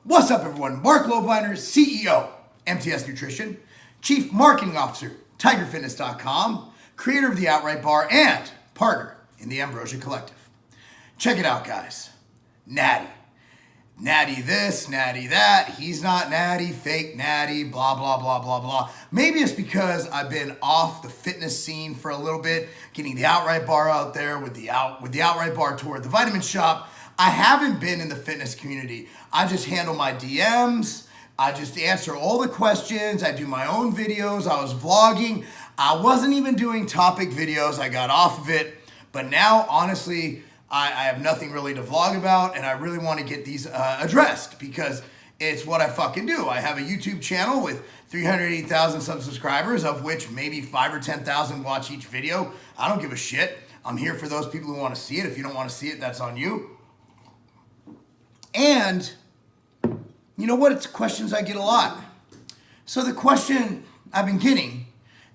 What's up, everyone? Mark Lobliner, CEO, MTS Nutrition, Chief Marketing Officer, TigerFitness.com, creator of the Outright Bar, and partner in the Ambrosia Collective. Check it out, guys. Natty. Natty this, natty that, he's not natty, fake natty, blah, blah, blah, blah, blah. Maybe it's because I've been off the fitness scene for a little bit, getting the Outright Bar out there with the Outright Bar tour at the Vitamin Shop. I haven't been in the fitness community. I just handle my DMs. I just answer all the questions. I do my own videos. I was vlogging. I wasn't even doing topic videos. I got off of it. But now, honestly, I have nothing really to vlog about, and I really want to get these addressed because it's what I fucking do. I have a YouTube channel with 380,000 subscribers, of which maybe 5 or 10,000 watch each video. I don't give a shit. I'm here for those people who want to see it. If you don't want to see it, that's on you. And you know what? It's questions I get a lot. So the question I've been getting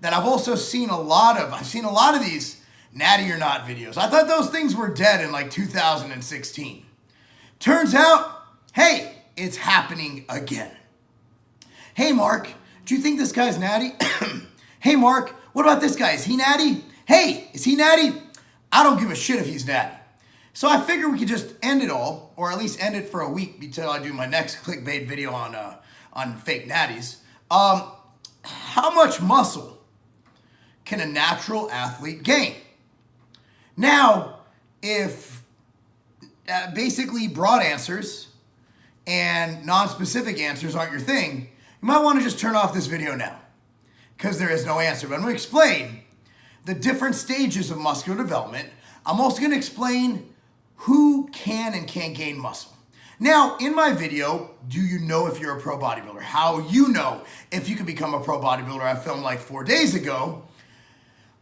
that I've also seen a lot of, I've seen a lot of these natty or not videos. I thought those things were dead in like 2016. Turns out, hey, it's happening again. Hey, Mark, do you think this guy's natty? Hey, Mark, what about this guy? Is he natty? Hey, is he natty? I don't give a shit if he's natty. So I figured we could just end it all, or at least end it for a week until I do my next clickbait video on fake natties. How much muscle can a natural athlete gain? Now, if basically broad answers and non-specific answers aren't your thing, you might want to just turn off this video now because there is no answer. But I'm going to explain the different stages of muscular development. I'm also going to explain who can and can't gain muscle. Now, in my video, do you know if you're a pro bodybuilder? How you know if you can become a pro bodybuilder, I filmed like 4 days ago.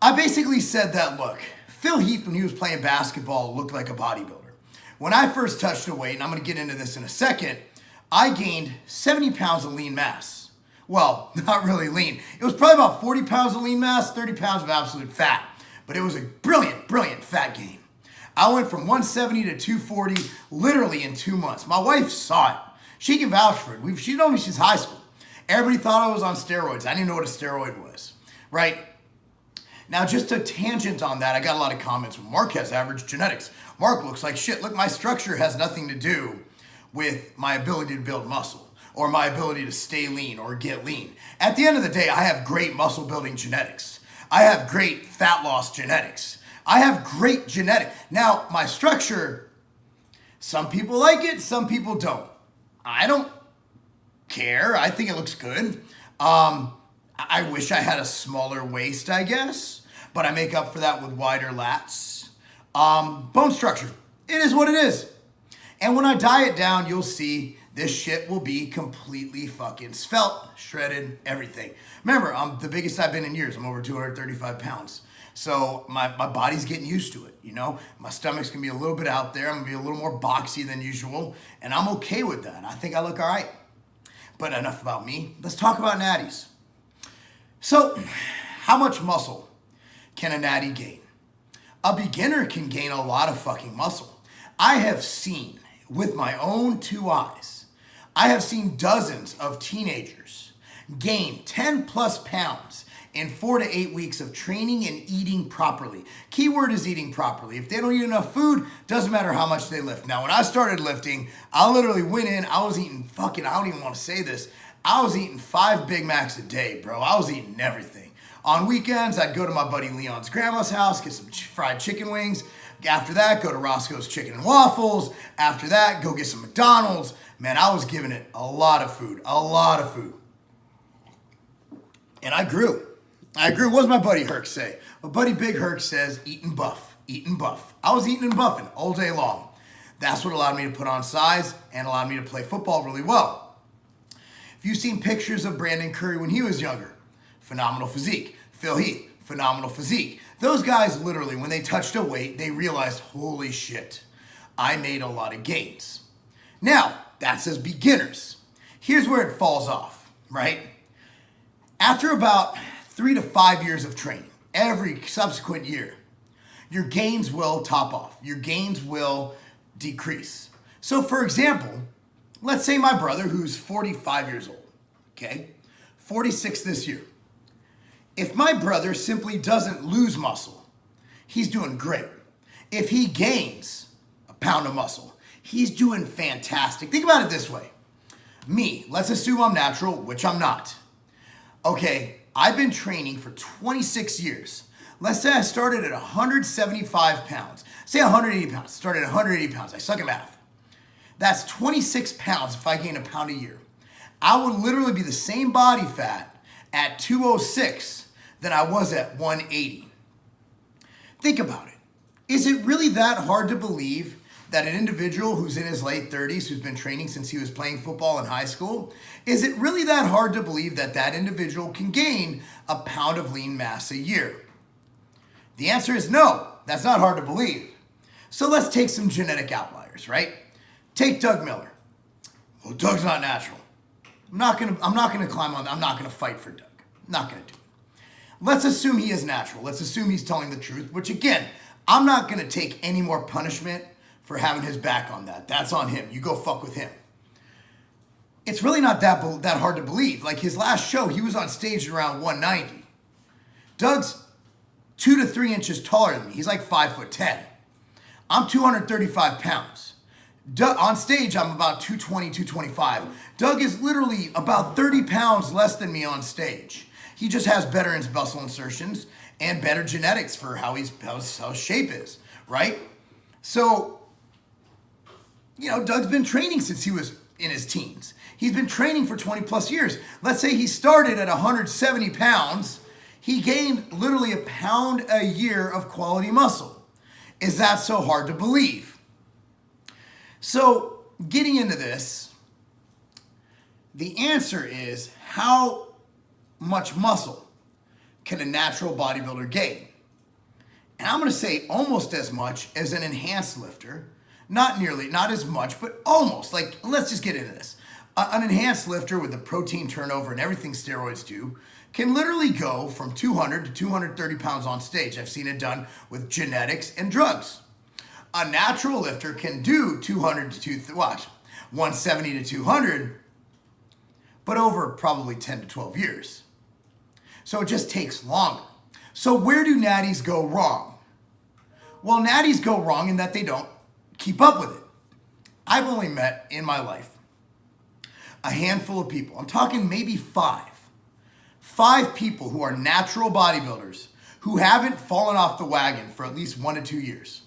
I basically said that, look, Phil Heath, when he was playing basketball, looked like a bodybuilder. When I first touched a weight, and I'm going to get into this in a second, I gained 70 pounds of lean mass. Well, not really lean. It was probably about 40 pounds of lean mass, 30 pounds of absolute fat. But it was a brilliant, brilliant fat gain. I went from 170 to 240 literally in 2 months. My wife saw it. She can vouch for it. She's known me since high school. Everybody thought I was on steroids. I didn't know what a steroid was, right? Now, just a tangent on that, I got a lot of comments. Mark has average genetics. Mark looks like shit. Look, my structure has nothing to do with my ability to build muscle or my ability to stay lean or get lean. At the end of the day, I have great muscle building genetics. I have great fat loss genetics. I have great genetics. Now, my structure, some people like it, some people don't. I don't care. I think it looks good. I wish I had a smaller waist, I guess, but I make up for that with wider lats. Bone structure, it is what it is. And when I diet down, you'll see this shit will be completely fucking svelte, shredded, everything. Remember, I'm the biggest I've been in years. I'm over 235 pounds. So my body's getting used to it, you know? My stomach's gonna be a little bit out there. I'm gonna be a little more boxy than usual, and I'm okay with that. I think I look all right. But enough about me. Let's talk about natties. So, how much muscle can a natty gain? A beginner can gain a lot of fucking muscle. I have seen, with my own 2 eyes, I have seen dozens of teenagers gain 10 plus pounds in 4 to 8 weeks of training and eating properly. Keyword is eating properly. If they don't eat enough food, doesn't matter how much they lift. Now, when I started lifting, I literally went in, I was eating fucking, I don't even want to say this, I was eating 5 Big Macs a day, bro. I was eating everything. On weekends, I'd go to my buddy Leon's grandma's house, get some fried chicken wings. After that, go to Roscoe's Chicken and Waffles. After that, go get some McDonald's. Man, I was giving it a lot of food, a lot of food. And I grew. What does my buddy Herc say? My buddy Big Herc says, eat and buff, eat and buff. I was eating and buffing all day long. That's what allowed me to put on size and allowed me to play football really well. If you've seen pictures of Brandon Curry when he was younger, phenomenal physique. Phil Heath, phenomenal physique. Those guys literally, when they touched a weight, they realized, holy shit, I made a lot of gains. Now, that's as beginners. Here's where it falls off, right? After about 3 to 5 years of training, every subsequent year, your gains will top off. Your gains will decrease. So for example, let's say my brother, who's 45 years old, okay, 46 this year. If my brother simply doesn't lose muscle, he's doing great. If he gains a pound of muscle, he's doing fantastic. Think about it this way. Me, let's assume I'm natural, which I'm not. Okay, I've been training for 26 years. Let's say I started at 175 pounds. Say 180 pounds. Started at 180 pounds. I suck at math. That's 26 pounds if I gain a pound a year. I would literally be the same body fat at 206 than I was at 180. Think about it. Is it really that hard to believe that an individual who's in his late 30s, who's been training since he was playing football in high school, is it really that hard to believe that that individual can gain a pound of lean mass a year? The answer is no. That's not hard to believe. So let's take some genetic outliers, right? Take Doug Miller. Well, Doug's not natural. I'm not gonna climb on. I'm not gonna fight for Doug. I'm not gonna do it. Let's assume he is natural. Let's assume he's telling the truth. Which again, I'm not gonna take any more punishment for having his back on that. That's on him. You go fuck with him. It's really not that hard to believe. Like his last show, he was on stage around 190. Doug's 2 to 3 inches taller than me. He's like 5'10". I'm 235 pounds. Doug, on stage, I'm about 220, 225. Doug is literally about 30 pounds less than me on stage. He just has better muscle insertions and better genetics for how his shape is, right? So, Doug's been training since he was in his teens. He's been training for 20 plus years. Let's say he started at 170 pounds. He gained literally a pound a year of quality muscle. Is that so hard to believe? So, getting into this, the answer is how much muscle can a natural bodybuilder gain? And I'm going to say almost as much as an enhanced lifter. Not as much, but almost. Like, let's just get into this. An enhanced lifter with the protein turnover and everything steroids do can literally go from 200 to 230 pounds on stage. I've seen it done with genetics and drugs. A natural lifter can do 170 to 200, but over probably 10 to 12 years. So it just takes longer. So where do natties go wrong? Well, natties go wrong in that they don't keep up with it. I've only met in my life a handful of people. I'm talking maybe five people who are natural bodybuilders who haven't fallen off the wagon for at least 1 to 2 years.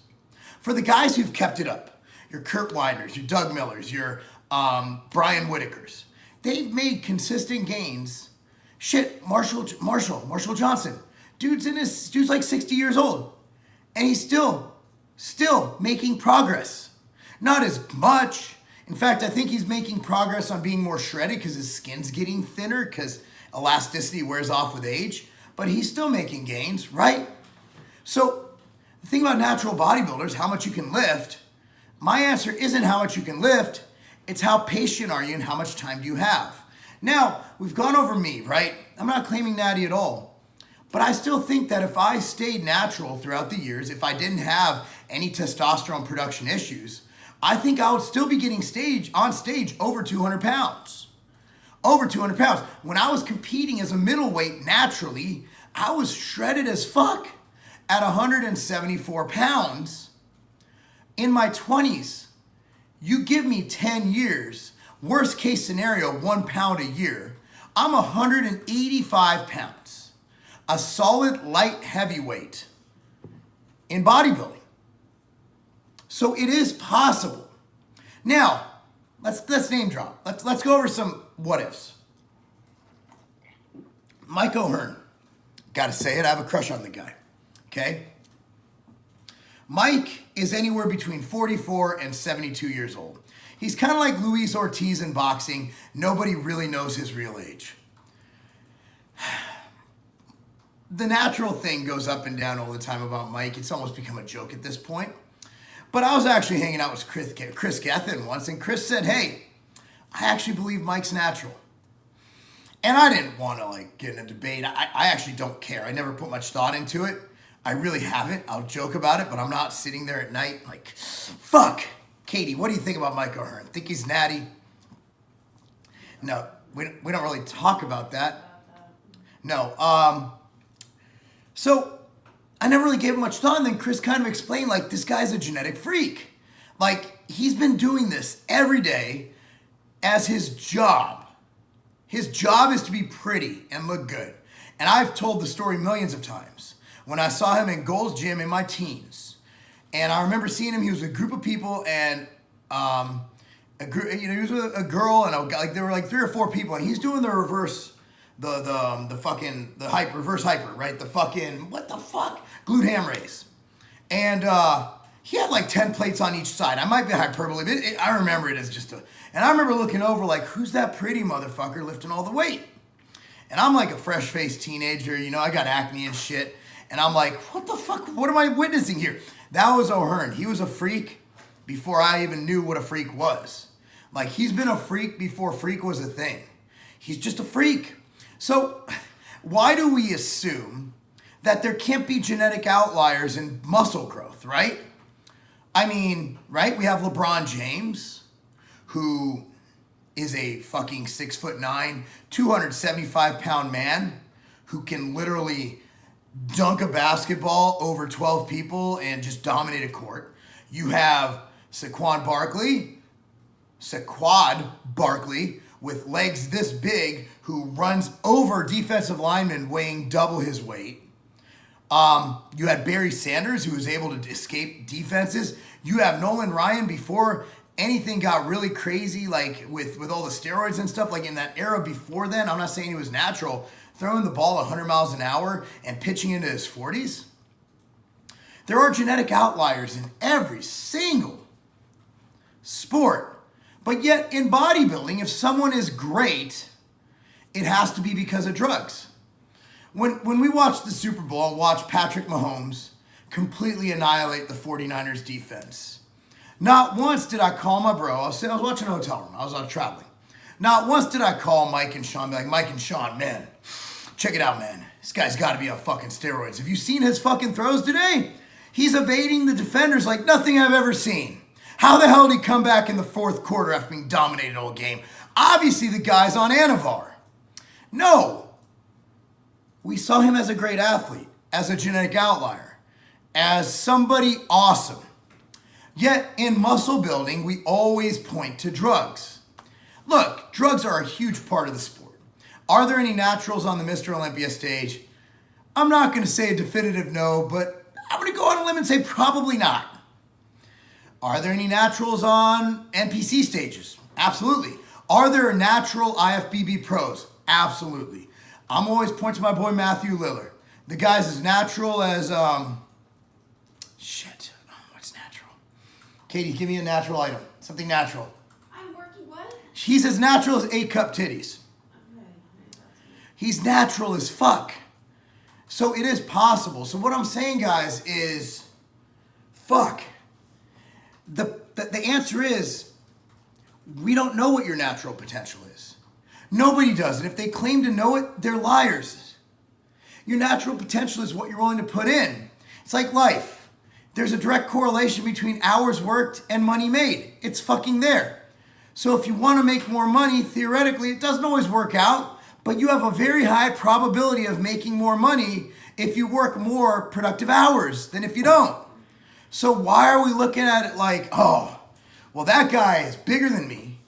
For the guys who've kept it up, your Kurt Weidners, your Doug Millers, your Brian Whitakers, they've made consistent gains. Shit, Marshall Johnson, dude's like 60 years old, and he's still making progress. Not as much. In fact, I think he's making progress on being more shredded because his skin's getting thinner because elasticity wears off with age, but he's still making gains, right? So the thing about natural bodybuilders, how much you can lift, my answer isn't how much you can lift, it's how patient are you and how much time do you have. Now, we've gone over me, right? I'm not claiming natty at all, but I still think that if I stayed natural throughout the years, if I didn't have any testosterone production issues, I think I would still be getting on stage over 200 pounds. Over 200 pounds. When I was competing as a middleweight naturally, I was shredded as fuck at 174 pounds in my 20s. You give me 10 years, worst case scenario, 1 pound a year, I'm 185 pounds, a solid light heavyweight in bodybuilding. So it is possible. Now, let's name drop. Let's go over some what ifs. Mike O'Hearn. Gotta say it, I have a crush on the guy. Okay? Mike is anywhere between 44 and 72 years old. He's kind of like Luis Ortiz in boxing. Nobody really knows his real age. The natural thing goes up and down all the time about Mike. It's almost become a joke at this point. But I was actually hanging out with Chris Gethin once, and Chris said, hey, I actually believe Mike's natural. And I didn't want to get in a debate. I actually don't care. I never put much thought into it. I really haven't. I'll joke about it, but I'm not sitting there at night like, fuck, Katie, what do you think about Mike O'Hearn? Think he's natty? No, we don't really talk about that. No. So I never really gave it much thought. And then Chris kind of explained, like, this guy's a genetic freak. Like, he's been doing this every day as his job. His job is to be pretty and look good. And I've told the story millions of times. When I saw him in Gold's Gym in my teens, and I remember seeing him, he was with a group of people, and he was with a girl, and like there were like 3 or 4 people, and he's doing the reverse, reverse hyper, right? The fucking, what the fuck? Glute ham raise. And he had like 10 plates on each side. I might be hyperbole, but I remember it as just and I remember looking over like, who's that pretty motherfucker lifting all the weight? And I'm like a fresh-faced teenager, I got acne and shit. And I'm like, what the fuck? What am I witnessing here? That was O'Hearn. He was a freak before I even knew what a freak was. Like, he's been a freak before freak was a thing. He's just a freak. So why do we assume that there can't be genetic outliers in muscle growth, right? I mean, right? We have LeBron James, who is a fucking 6'9", 275-pound man who can literally dunk a basketball over 12 people and just dominate a court. You have Saquon Barkley with legs this big who runs over defensive linemen weighing double his weight. You had Barry Sanders, who was able to escape defenses. You have Nolan Ryan before anything got really crazy, like with all the steroids and stuff, like in that era before then. I'm not saying he was natural, throwing the ball 100 miles an hour and pitching into his 40s. There are genetic outliers in every single sport. But yet in bodybuilding, if someone is great, it has to be because of drugs. When we watch the Super Bowl and watch Patrick Mahomes completely annihilate the 49ers defense, not once did I call my bro. I was watching a hotel room. I was out traveling. Not once did I call Mike and Sean, be like, Mike and Sean, man, check it out, man. This guy's got to be on fucking steroids. Have you seen his fucking throws today? He's evading the defenders like nothing I've ever seen. How the hell did he come back in the fourth quarter after being dominated all game? Obviously, the guy's on Anavar. No. We saw him as a great athlete, as a genetic outlier, as somebody awesome. Yet in muscle building, we always point to drugs. Look, drugs are a huge part of the sport. Are there any naturals on the Mr. Olympia stage? I'm not going to say a definitive no, but I'm going to go on a limb and say probably not. Are there any naturals on NPC stages? Absolutely. Are there natural IFBB pros? Absolutely. I'm always pointing to my boy Matthew Lillard. The guy's as natural as, what's natural? Katie, give me a natural item. Something natural. I'm working what? He's as natural as 8-cup titties. Okay. He's natural as fuck. So it is possible. So what I'm saying, guys, is fuck. The answer is we don't know what your natural potential is. Nobody does. And if they claim to know it, they're liars. Your natural potential is what you're willing to put in. It's like life. There's a direct correlation between hours worked and money made. It's fucking there. So if you want to make more money, theoretically, it doesn't always work out, but you have a very high probability of making more money if you work more productive hours than if you don't. So why are we looking at it like, oh, well, that guy is bigger than me?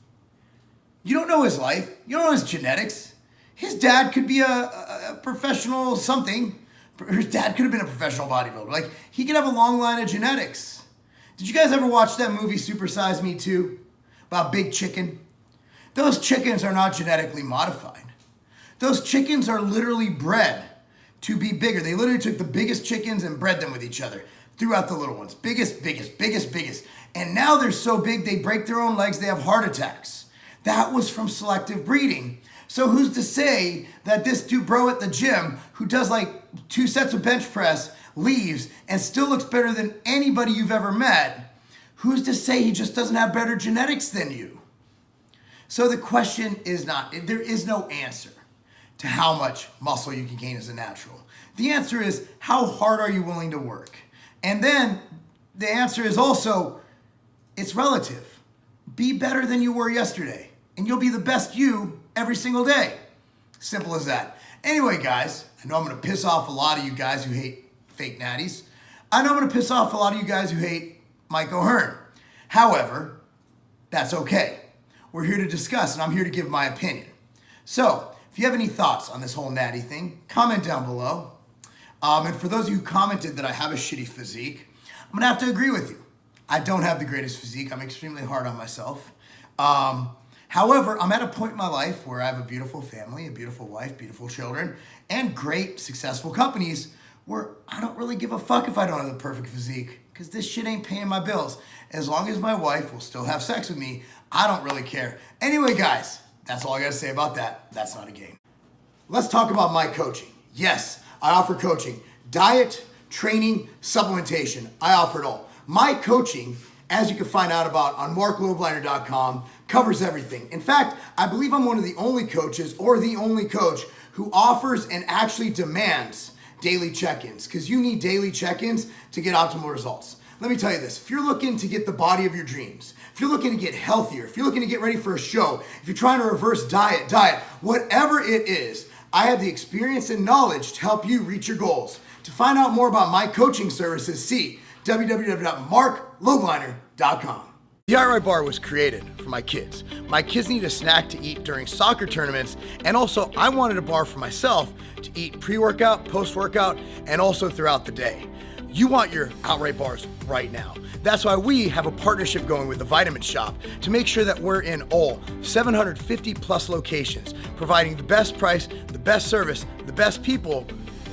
You don't know his life. You don't know his genetics. His dad could be a professional something. His dad could have been a professional bodybuilder. Like, he could have a long line of genetics. Did you guys ever watch that movie Super Size Me 2 about Big Chicken? Those chickens are not genetically modified. Those chickens are literally bred to be bigger. They literally took the biggest chickens and bred them with each other. Threw out the little ones. Biggest. And now they're so big they break their own legs. They have heart attacks. That was from selective breeding. So who's to say that this dude bro at the gym who does like 2 sets of bench press leaves and still looks better than anybody you've ever met, who's to say he just doesn't have better genetics than you? So the question is not, there is no answer to how much muscle you can gain as a natural. The answer is, how hard are you willing to work? And then the answer is also, it's relative. Be better than you were yesterday, and you'll be the best you every single day. Simple as that. Anyway, guys, I know I'm going to piss off a lot of you guys who hate fake natties. I know I'm going to piss off a lot of you guys who hate Mike O'Hearn. However, that's okay. We're here to discuss, and I'm here to give my opinion. So, if you have any thoughts on this whole natty thing, comment down below. And for those of you who commented that I have a shitty physique, I'm going to have to agree with you. I don't have the greatest physique. I'm extremely hard on myself. However, I'm at a point in my life where I have a beautiful family, a beautiful wife, beautiful children, and great, successful companies where I don't really give a fuck if I don't have the perfect physique, because this shit ain't paying my bills. As long as my wife will still have sex with me, I don't really care. Anyway, guys, that's all I gotta say about that. That's not a game. Let's talk about my coaching. Yes, I offer coaching. Diet, training, supplementation. I offer it all. My coaching, as you can find out about on marklobleiner.com, covers everything. In fact, I believe I'm one of the only coaches, or the only coach, who offers and actually demands daily check-ins, because you need daily check-ins to get optimal results. Let me tell you this, if you're looking to get the body of your dreams, if you're looking to get healthier, if you're looking to get ready for a show, if you're trying to reverse diet, whatever it is, I have the experience and knowledge to help you reach your goals. To find out more about my coaching services, see www.marklobleiner.com. The Outright Bar was created for my kids. My kids need a snack to eat during soccer tournaments, and also I wanted a bar for myself to eat pre-workout, post-workout, and also throughout the day. You want your Outright bars right now. That's why we have a partnership going with the Vitamin Shop to make sure that we're in all 750 plus locations, providing the best price, the best service, the best people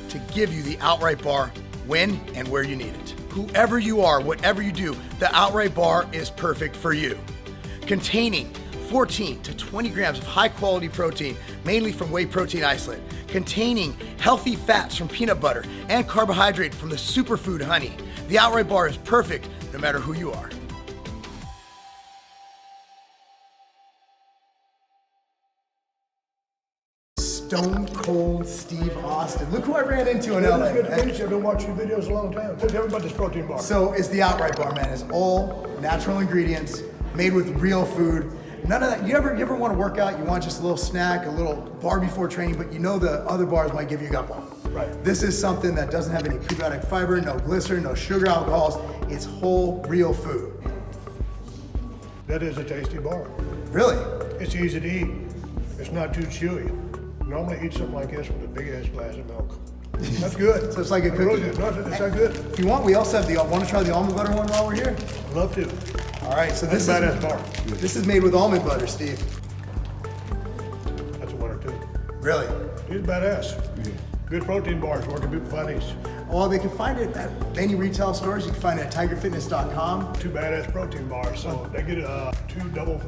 to give you the Outright bar when and where you need it. Whoever you are, whatever you do, the Outright bar is perfect for you. Containing 14 to 20 grams of high quality protein, mainly from whey protein isolate. Containing healthy fats from peanut butter and carbohydrate from the superfood honey. The Outright bar is perfect no matter who you are. Stone Cold Steve Austin. Look who I ran into in LA. Good to meet you. I've been watching your videos a long time. Tell me about this protein bar. So it's the Outright bar, man. It's all natural ingredients, made with real food. None of that. You ever want to work out? You want just a little snack, a little bar before training, but you know the other bars might give you a gut bomb. Right. This is something that doesn't have any prebiotic fiber, no glycerin, no sugar alcohols. It's whole, real food. That is a tasty bar. Really? It's easy to eat. It's not too chewy. Normally eat something like this with a big ass glass of milk. That's good. So it's like a cookie. Really good. No, it's not good. If you want, we also have the, want to try the almond butter one while we're here? Love to. All right, so this That's a is, badass bar. This is made with almond butter, Steve. That's a winner too. Really? He's badass. Good protein bars. Where can people find these? Well, they can find it at any retail stores. You can find it at tigerfitness.com. Two badass protein bars. So they get two double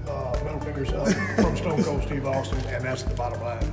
middle fingers up from Stone Cold Steve Austin, and that's the bottom line.